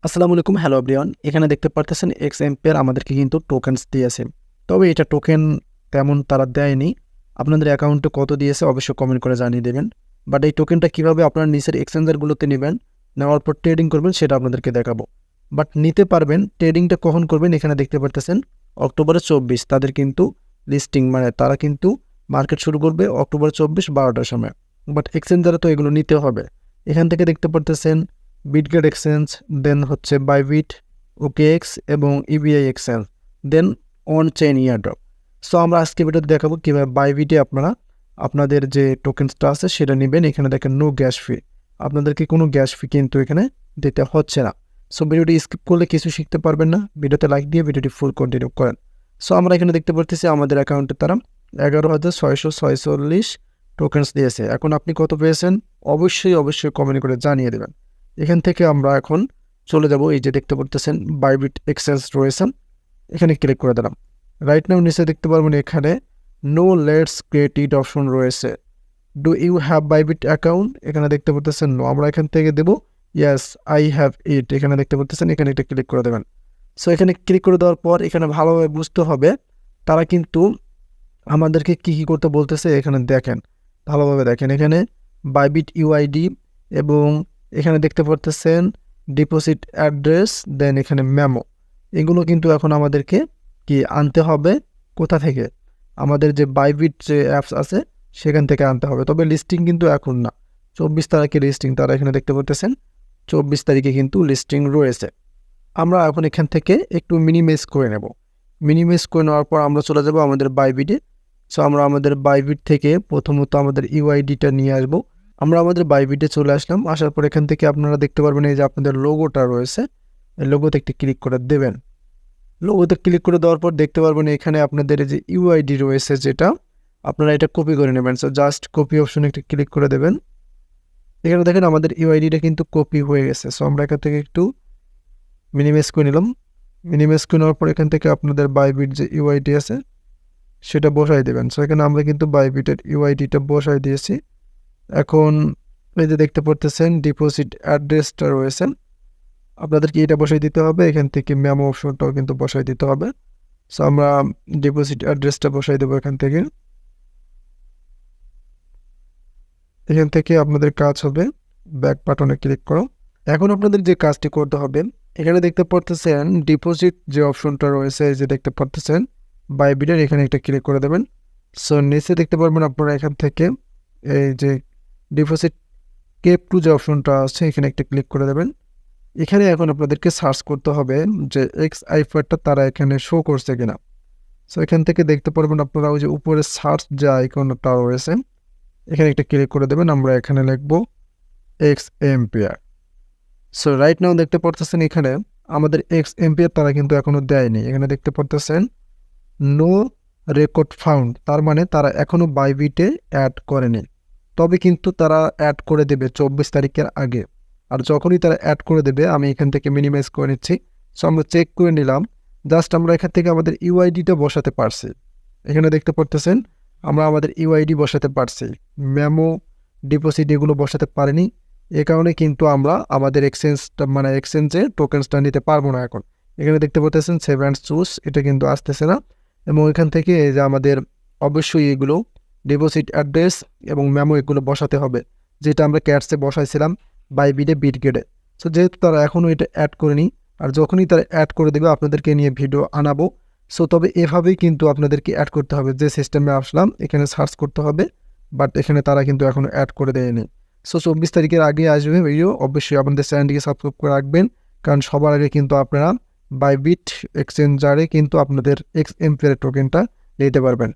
আসসালামু আলাইকুম, hello everyone. এখানে দেখতে পারতেছেন এক্স এম্পের আমাদেরকে কিন্তু টোকেনস দিয়েছে। তবে এটা টোকেন তেমন তারা দেয়নি। আপনাদের অ্যাকাউন্টে কত দিয়েছে অবশ্যই কমেন্ট করে জানিয়ে দেবেন। বাট এই টোকেনটা কীভাবে আপনারা নিচের এক্সচেঞ্জারগুলোতে নেবেন, নেওয়ার পর ট্রেডিং করবেন সেটা আপনাদেরকে দেখাবো। বাট নিতে পারবেন, ট্রেডিংটা কখন করবেন এখানে দেখতে পারতেছেন অক্টোবরের 24 তাদের কিন্তু লিস্টিং, মানে তারা কিন্তু মার্কেট শুরু করবে অক্টোবর 24 12টার সময়। বাট এক্সচেঞ্জারে তো এগুলো নিতে হবে। এখান থেকে দেখতে পারতেছেন বিটগেট এক্সচেঞ্জ, দেন হচ্ছে বাইবিট, ওকেএক্স এবং EBI exchange, then on chain airdrop. So আমরা আজকে ভিডিওতে দেখাবো কীভাবে বাইবিটে আপনারা আপনাদের যে টোকেন্সটা আছে সেটা নেবেন। এখানে দেখেন নো গ্যাস ফি, আপনাদেরকে কোনো গ্যাস ফি কিন্তু এখানে দিতে হচ্ছে না। সো ভিডিওটি স্কিপ করলে কিছু শিখতে পারবেন না। ভিডিওতে লাইক দিয়ে ভিডিওটি ফুল কন্টিনিউ করেন। সো আমরা এখানে দেখতে পারতেছি আমাদের অ্যাকাউন্টে তারা 11,646 টোকেন্স দিয়েছে। এখন আপনি কত পেয়েছেন অবশ্যই কমেন্ট করে জানিয়ে দেবেন। এখান থেকে আমরা এখন চলে যাব, এই যে দেখতে পারতেছেন বাইবিট এক্সচেঞ্জ রয়েছে, এখানে ক্লিক করে দিলাম। রাইট নাও নিচে দেখতে পারবেন এখানে no let's create it option রয়েছে। Do you have Bybit account, এখানে দেখতে পারতেছেন নো। আমরা এখান থেকে দেবো ইয়েস আই হ্যাভ ইট, এখানে দেখতে পারতেছেন, এখানে একটা ক্লিক করে দেবেন। সো এখানে ক্লিক করে দেওয়ার পর এখানে ভালোভাবে বুঝতে হবে তারা কিন্তু আমাদেরকে কী কী করতে বলতেছে। এখানে দেখেন, ভালোভাবে দেখেন, এখানে বাইবিট ইউআইডি এবং এখানে দেখতে পারতেছেন ডিপোজিট অ্যাড্রেস, দেন এখানে মেমো। এগুলো কিন্তু এখন আমাদেরকে কি আনতে হবে, কোথা থেকে? আমাদের যে বাইবিট যে অ্যাপস আছে সেখান থেকে আনতে হবে। তবে লিস্টিং কিন্তু এখন না, 24 তারিখে লিস্টিং, তারা এখানে দেখতে পারতেছেন 24 তারিখে কিন্তু লিস্টিং রয়েছে। আমরা এখন এখান থেকে একটু মিনিমাইজ করে নেব। মিনিমাইজ করে নেওয়ার পর আমরা চলে যাব আমাদের বাইবিটে। সো আমরা আমাদের বাইবিট থেকে প্রথমত আমাদের ইউআইডিটা নিয়ে আসবো। আমরা আমাদের বাইবিটে চলে আসলাম। আসার পর এখান থেকে আপনারা দেখতে পারবেন এই যে আপনাদের লোগোটা রয়েছে, এই লোগোতে একটি ক্লিক করে দেবেন। লোগোতে ক্লিক করে দেওয়ার পর দেখতে পারবেন এখানে আপনাদের এই যে ইউআইডি রয়েছে, যেটা আপনারা এটা কপি করে নেবেন। সো জাস্ট কপি অপশনে একটি ক্লিক করে দেবেন। এখানে দেখেন আমাদের ইউআইডিটা কিন্তু কপি হয়ে গেছে। সো আমরা এখান থেকে একটু মিনিমাইজ করে নিলাম। মিনিমাইজ করে নেওয়ার পর এখান থেকে আপনাদের বাইবিট যে ইউআইডি আছে সেটা বসাই দেবেন। সো এখানে আমরা কিন্তু বাইবিটের ইউআইডিটা বসাই দিয়েছি। এখন এই যে দেখতে পারতেছেন ডিপোজিট অ্যাড্রেসটা রয়েছে, আপনাদেরকে এটা বসাই দিতে হবে। এখান থেকে মেমো অপশনটাও কিন্তু বসাই দিতে হবে। সো আমরা ডিপোজিট অ্যাড্রেসটা বসাই দেবো এখান থেকে। এখান থেকে আপনাদের কাজ হবে ব্যাক বাটনে ক্লিক করো। এখন আপনাদের যে কাজটি করতে হবে, এখানে দেখতে পারতেছেন ডিপোজিট যে অপশনটা রয়েছে, এই যে দেখতে পারতেছেন বাইবিটের, এখানে একটা ক্লিক করে দেবেন। সো নিচে দেখতে পারবেন আপনারা এখান থেকে এই যে ডিপোজিট কেপ টু যে অপশনটা আছে এখানে একটা ক্লিক করে দেবেন। এখানে এখন আপনাদেরকে সার্চ করতে হবে যে এক্স আইফারটা তারা এখানে শো করছে কিনা। সো এখান থেকে দেখতে পারবেন আপনারা ওই যে উপরে সার্চ যে আইকনটা রয়েছে এখানে একটা ক্লিক করে দেবেন। আমরা এখানে লিখব x ampere. So right now দেখতে পারতেছেন এখানে আমাদের এক্স এম্পিয়ার তারা কিন্তু এখনও দেয়নি। এখানে দেখতে পারতেছেন নো রেকর্ড ফাউন্ড, তার মানে তারা এখনও বাইবিটে অ্যাড করেনি। তবে কিন্তু তারা অ্যাড করে দেবে 24 তারিখের আগে। আর যখনই তারা অ্যাড করে দেবে আমি এখান থেকে মিনিমাইজ করে নিচ্ছি। সো আমরা চেক করে নিলাম, জাস্ট আমরা এখান থেকে আমাদের ইউআইডিটা বসাতে পারছি। এখানে দেখতে পারতেছেন আমরা আমাদের ইউআইডি বসাতে পারছি, মেমো ডিপোজিট এগুলো বসাতে পারিনি। এ কারণে কিন্তু আমরা আমাদের এক্সচেঞ্জটা মানে এক্সচেঞ্জে টোকেন্সটা নিতে পারবো না। এখন এখানে দেখতে পাচ্ছেন সেভ অ্যান্ড চুজ, এটা কিন্তু আসতেছে না। এবং এখান থেকে এই যে আমাদের অবশ্যই এগুলো ডিপোজিট অ্যাড্রেস এবং মেমো এগুলো বসাতে হবে, যেটা আমরা ক্যাটসে বসাইছিলাম বাইবিটে বিটগেটে। সো যেহেতু তারা এখনও এটা অ্যাড করেনি, আর যখনই তারা অ্যাড করে দেবে আপনাদেরকে নিয়ে ভিডিও আনাবো। সো তবে এভাবেই কিন্তু আপনাদেরকে অ্যাড করতে হবে, যে সিস্টেমে আসলাম এখানে সার্চ করতে হবে। বাট এখানে তারা কিন্তু এখনও অ্যাড করে দেয়নি। সো 24 তারিখের আগে আসবে ভিডিও। অবশ্যই আপনাদের চ্যানেলটিকে সাবস্ক্রাইব করে রাখবেন, কারণ সবার আগে কিন্তু আপনারা বাইবিট এক্সচেঞ্জারে কিন্তু আপনাদের এক্স এম্পিয়ার টোকেনটা নিতে পারবেন।